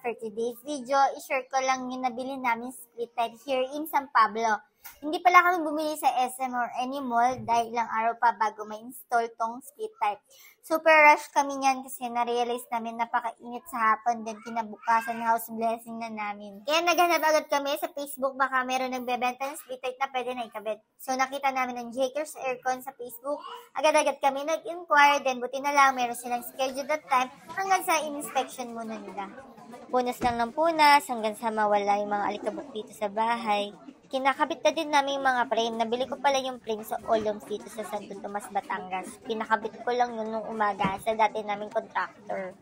for today's video, i-share ko lang yung nabili namin split type here in San Pablo. Hindi pala kami bumili sa SM or any mall dahil ilang araw pa bago ma-install tong split type. Super rush kami niyan kasi na-realize namin napakainit sa hapon, then kinabukasan house blessing na namin. Kaya naghanap agad kami sa Facebook, baka meron nagbebenta ng split type na pwede na ikabit. So nakita namin ng Jakers Aircon sa Facebook, agad-agad kami nag-inquire, then buti na lang meron silang schedule that time hanggang sa inspection muna nila. Punas lang ng punas hanggang sa mawala yung mga alikabok dito sa bahay. Kinakabit na din namin yung mga frame. Nabili ko pala yung frame sa Olyoms dito sa Santo Tomas, Batangas. Pinakabit ko lang yun nung umaga sa dati naming contractor.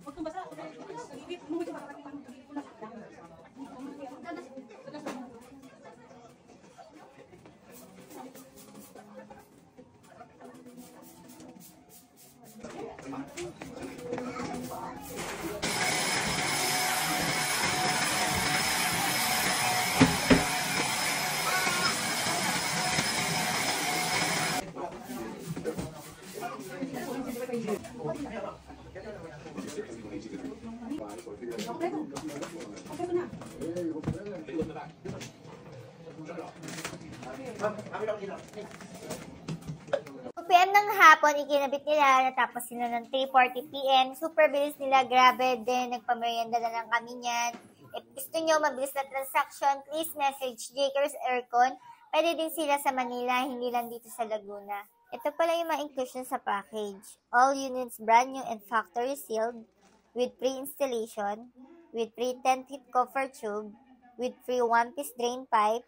PM ng hapon, ikinabit nila, natapos sila ng 3:40 PM. Super bilis nila, grabe din, nagpamerienda na lang kami niyan. If gusto nyo mabilis na transaction, please message Jakers Aircon. Pwede din sila sa Manila, hindi lang dito sa Laguna. Ito pala yung mga inclusion sa package. All units brand new and factory sealed, with free installation, with free 10-feet copper tube, with free 1-piece drain pipe,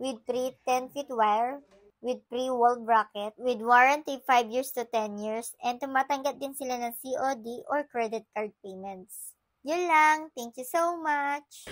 with free 10-feet wire, with free wall bracket, with warranty 5 years to 10 years, and tumatanggap din sila ng COD or credit card payments. Yun lang. Thank you so much!